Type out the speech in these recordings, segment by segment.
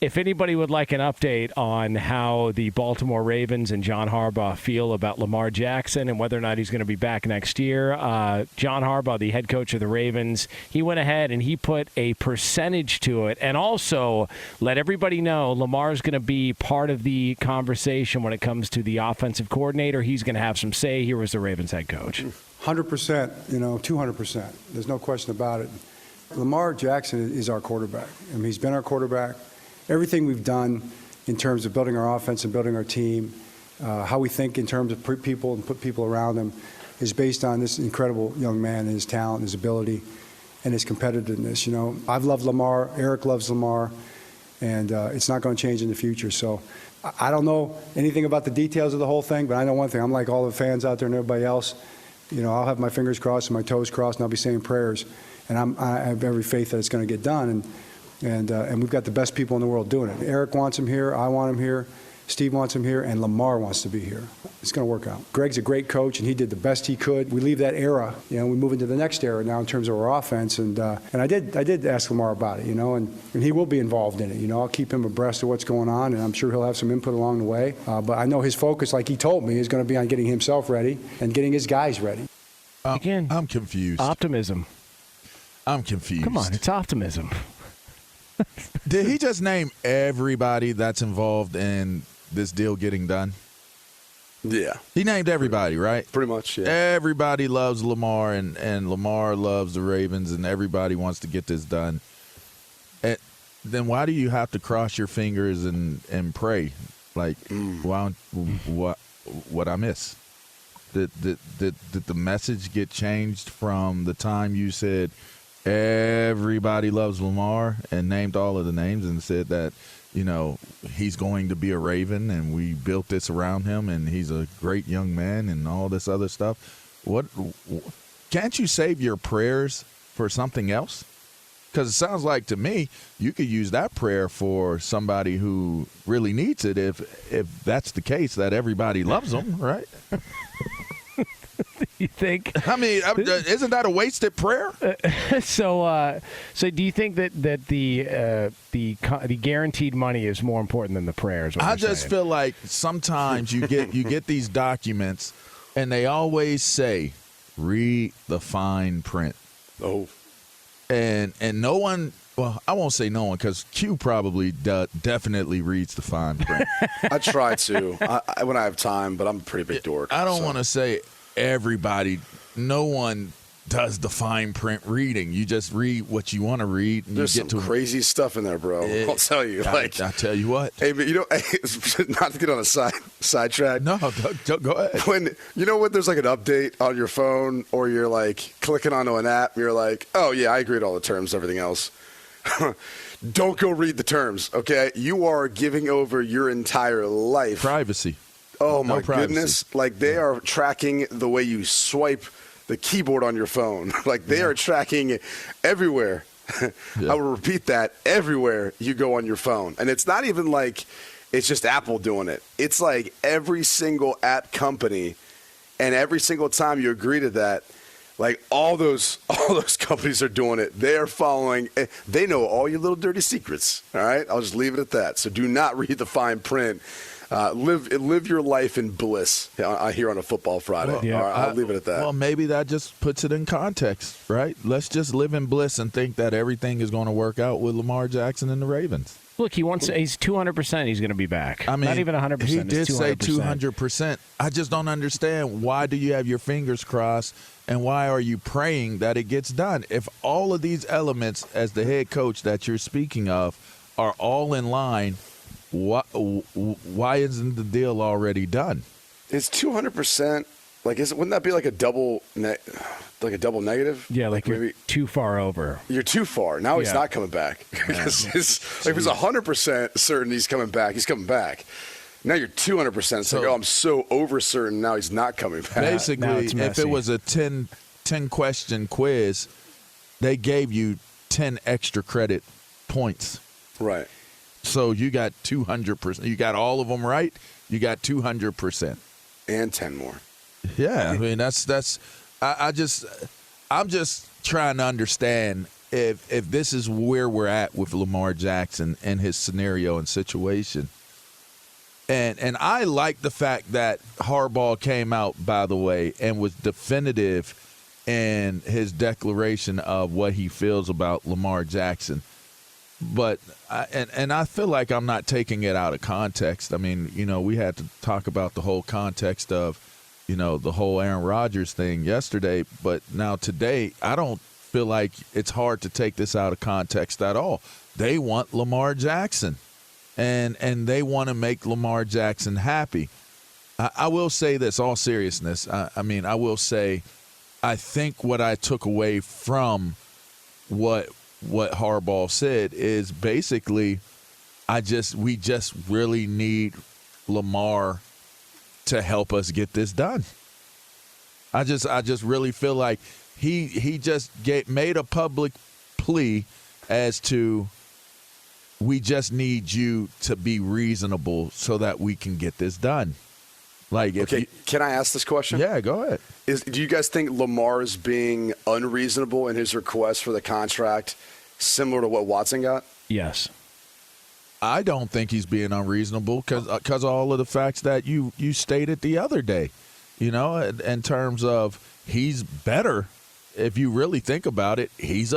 If anybody would like an update on how the Baltimore Ravens and John Harbaugh feel about Lamar Jackson and whether or not he's going to be back next year, John Harbaugh, the head coach of the Ravens, he went ahead and he put a percentage to it and also let everybody know Lamar's going to be part of the conversation when it comes to the offensive coordinator. He's going to have some say. Here was the Ravens head coach. 100%, 200%. There's no question about it. Lamar Jackson is our quarterback. I mean, he's been our quarterback. Everything we've done in terms of building our offense and building our team, how we think in terms of people and put people around him, is based on this incredible young man and his talent, his ability, and his competitiveness. I've loved Lamar. Eric loves Lamar. And it's not going to change in the future. So I don't know anything about the details of the whole thing, but I know one thing. I'm like all the fans out there and everybody else. I'll have my fingers crossed and my toes crossed, and I'll be saying prayers. And I have every faith that it's going to get done. And we've got the best people in the world doing it. Eric wants him here. I want him here. Steve wants him here. And Lamar wants to be here. It's going to work out. Greg's a great coach, and he did the best he could. We leave that era. We move into the next era now in terms of our offense. And I did ask Lamar about it, and he will be involved in it. I'll keep him abreast of what's going on, and I'm sure he'll have some input along the way. But I know his focus, like he told me, is going to be on getting himself ready and getting his guys ready. Again, I'm confused. Optimism. I'm confused. Come on, it's optimism. Did he just name everybody that's involved in this deal getting done? Yeah. He named everybody, right? Pretty much, yeah. Everybody loves Lamar, and Lamar loves the Ravens, and everybody wants to get this done. And then why do you have to cross your fingers and pray? Like, what I miss? Did the message get changed from the time you said everybody loves Lamar and named all of the names and said that, he's going to be a Raven and we built this around him and he's a great young man and all this other stuff? What can't you save your prayers for something else? Because it sounds like to me you could use that prayer for somebody who really needs it if that's the case, that everybody loves them, right? You think? I mean, isn't that a wasted prayer? So do you think that the guaranteed money is more important than the prayers? I just feel like sometimes you get these documents, and they always say, "Read the fine print." Oh, and no one. Well, I won't say no one because Q probably definitely reads the fine print. I try to when I have time, but I'm a pretty big dork. I don't want to say everybody. No one does the fine print reading. You just read what you want to read. And There's you get some to crazy stuff in there, bro. I'll tell you. I tell you what. Hey, but not to get on a sidetrack. No, go ahead. When there's like an update on your phone, or you're like clicking onto an app, you're like, oh yeah, I agree with all the terms, everything else. Don't go read the terms, okay? You are giving over your entire life. Privacy. Oh, no my privacy. goodness. Like, they are tracking the way you swipe the keyboard on your phone. Like, they are tracking everywhere. Yeah. I will repeat that, everywhere you go on your phone. And it's not even like it's just Apple doing it. It's like every single app company, and every single time you agree to that, like all those companies are doing it. They are following. They know all your little dirty secrets. All right, I'll just leave it at that. So do not read the fine print. Live your life in bliss here on a Football Friday. Well, yeah, all right, I'll leave it at that. Well, maybe that just puts it in context, right? Let's just live in bliss and think that everything is going to work out with Lamar Jackson and the Ravens. Look, he's 200%. He's going to be back. I mean, not even 100%. He did say 200%. 200%. I just don't understand, why do you have your fingers crossed, and why are you praying that it gets done? If all of these elements, as the head coach that you're speaking of, are all in line, why isn't the deal already done? Is 200%? Like, wouldn't that be like a double negative? Yeah, like maybe you're too far over. You're too far. Now he's not coming back. Because if it's 100% certain he's coming back, he's coming back. Now you're 200%. It's like, I'm so over certain now he's not coming back. Basically, if it was a 10-question quiz, they gave you 10 extra credit points. Right. So you got 200%. You got all of them right. You got 200%. And 10 more. Yeah, I mean I'm just trying to understand if this is where we're at with Lamar Jackson and his scenario and situation. And I like the fact that Harbaugh came out, by the way, and was definitive in his declaration of what he feels about Lamar Jackson. But I feel like I'm not taking it out of context. I mean, we had to talk about the whole context of, the whole Aaron Rodgers thing yesterday. But now today, I don't feel like it's hard to take this out of context at all. They want Lamar Jackson. And they want to make Lamar Jackson happy. I will say this, all seriousness. I will say, I think what I took away from what Harbaugh said is basically, we just really need Lamar to help us get this done. I just really feel like he just made a public plea as to, we just need you to be reasonable so that we can get this done. Can I ask this question? Yeah, go ahead. Do you guys think Lamar's being unreasonable in his request for the contract, similar to what Watson got? Yes. I don't think he's being unreasonable because of all of the facts that you stated the other day. In terms of he's better. If you really think about it, he's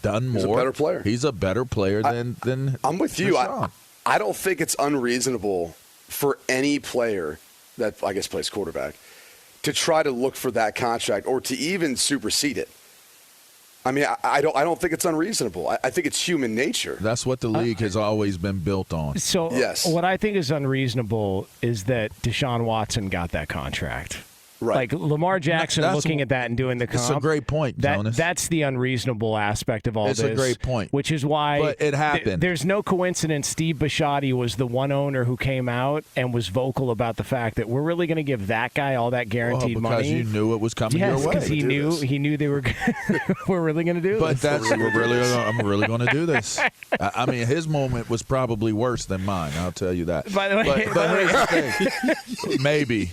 done more. He's a better player. He's a better player than I'm with you. Deshaun. I don't think it's unreasonable for any player that I guess plays quarterback to try to look for that contract or to even supersede it. I mean, I don't think it's unreasonable. I think it's human nature. That's what the league has always been built on. So yes. What I think is unreasonable is that Deshaun Watson got that contract. Right. Like Lamar Jackson looking at that and doing the comp. It's a great point, Jonas. That's the unreasonable aspect of all this. It's a great point. Which is why but it happened. There's no coincidence Steve Bisciotti was the one owner who came out and was vocal about the fact that we're really going to give that guy all that guaranteed because money. You knew it was coming your way. Yes, because he knew they were we're really going to do but this. I'm really going to do this. I mean, his moment was probably worse than mine. I'll tell you that. By the way, but here's the thing. Maybe.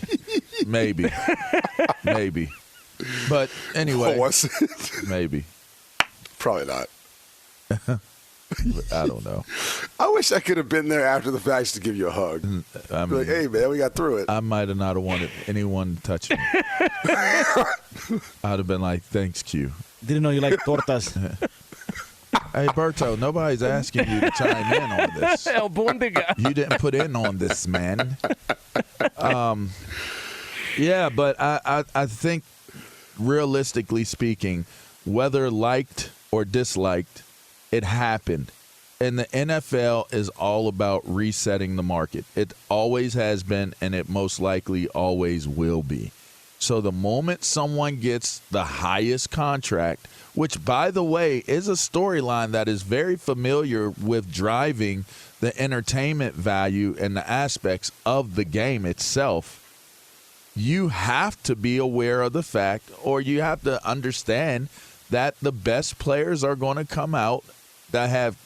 But anyway, was it? Maybe. Probably not. I don't know. I wish I could have been there after the fact to give you a hug. I mean, Be like, hey, man, we got through it. I might have not have wanted anyone to touch me. I'd have been like, thanks, Q. Didn't know you like tortas. Hey, Berto, nobody's asking you to chime in on this. El Bundiga. You didn't put in on this, man. Yeah, but I think, realistically speaking, whether liked or disliked, it happened. And the NFL is all about resetting the market. It always has been, and it most likely always will be. So the moment someone gets the highest contract, which, by the way, is a storyline that is very familiar with driving the entertainment value and the aspects of the game itself, you have to be aware of the fact, or you have to understand that the best players are going to come out that have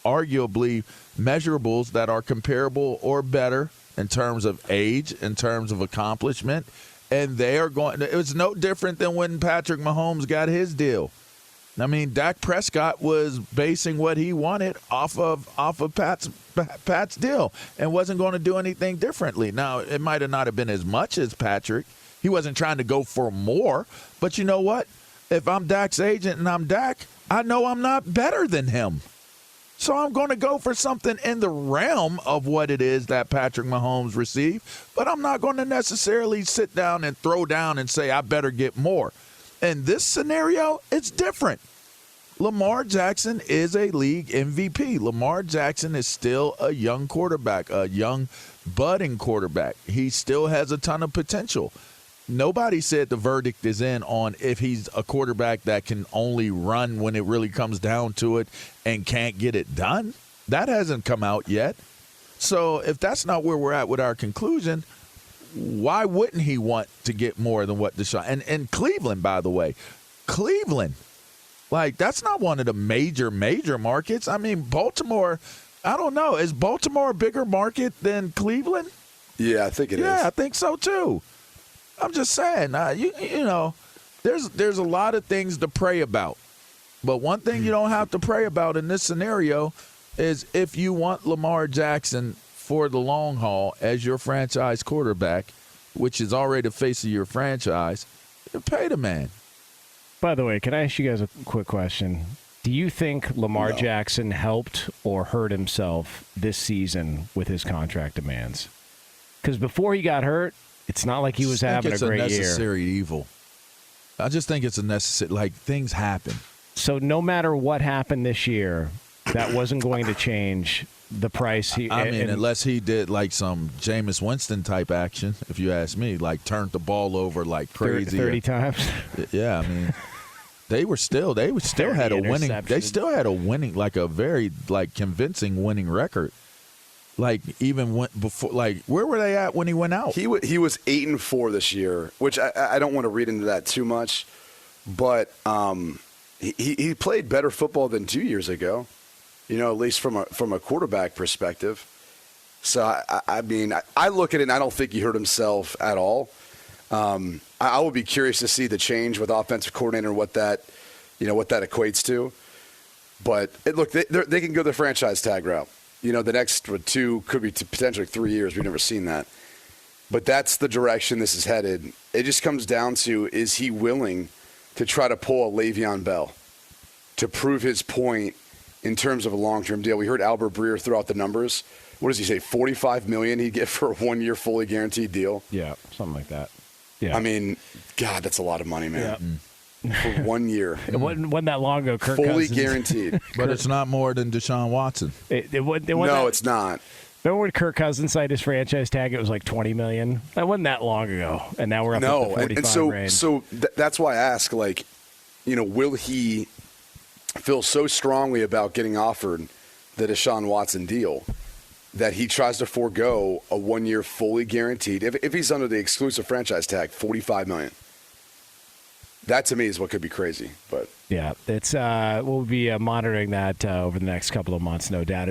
arguably measurables that are comparable or better in terms of age, in terms of accomplishment, and they are going. It was no different than when Patrick Mahomes got his deal. I mean, Dak Prescott was basing what he wanted off of Pat's deal and wasn't going to do anything differently. Now, it might have not have been as much as Patrick. He wasn't trying to go for more. But you know what? If I'm Dak's agent and I'm Dak, I know I'm not better than him. So I'm going to go for something in the realm of what it is that Patrick Mahomes received. But I'm not going to necessarily sit down and throw down and say I better get more. In this scenario, it's different. Lamar Jackson is a league MVP. Lamar Jackson is still a young quarterback, a young budding quarterback. He still has a ton of potential. Nobody said the verdict is in on if he's a quarterback that can only run when it really comes down to it and can't get it done. That hasn't come out yet. So if that's not where we're at with our conclusion, why wouldn't he want to get more than what Deshaun? And Cleveland, by the way, like, that's not one of the major markets. I mean, Baltimore, I don't know. Is Baltimore a bigger market than Cleveland? Yeah, I think it is. Yeah, I think so, too. I'm just saying, you know, there's a lot of things to pray about. But one thing you don't have to pray about in this scenario is if you want Lamar Jackson for the long haul as your franchise quarterback, which is already the face of your franchise, you pay the man. By the way, can I ask you guys a quick question? Do you think Lamar Jackson helped or hurt himself this season with his contract demands? Because before he got hurt, it's not like he was having a great year. It's a necessary evil. I just think it's a necessary, like, things happen. So no matter what happened this year, that wasn't going to change the price. Unless he did like some Jameis Winston type action, if you ask me, like turned the ball over like crazy 30 times. Yeah, I mean, they still had a winning. They still had a winning, like a very like convincing winning record. Like even before, like where were they at when he went out? He was 8-4 this year, which I don't want to read into that too much, but he played better football than 2 years ago. At least from a quarterback perspective. So, I mean, I look at it and I don't think he hurt himself at all. I would be curious to see the change with offensive coordinator and what that equates to. But, look, they can go the franchise tag route. The next 2 could be potentially 3 years. We've never seen that. But that's the direction this is headed. It just comes down to, is he willing to try to pull a Le'Veon Bell to prove his point in terms of a long-term deal? We heard Albert Breer throw out the numbers. What does he say, $45 million he'd get for a 1-year fully guaranteed deal? Yeah, something like that. Yeah. I mean, God, that's a lot of money, man. Yeah. For 1 year. It wasn't that long ago, Kirk fully Cousins. Guaranteed. But it's not more than Deshaun Watson. It's not. Remember when Kirk Cousins signed his franchise tag? It was like $20 million. That wasn't that long ago, and now we're up at the 45 range. So that's why I ask, like, will he feel so strongly about getting offered the Deshaun Watson deal that he tries to forego a 1-year fully guaranteed, if he's under the exclusive franchise tag, $45 million. That to me is what could be crazy. But yeah, it's we'll be monitoring that over the next couple of months, no doubt.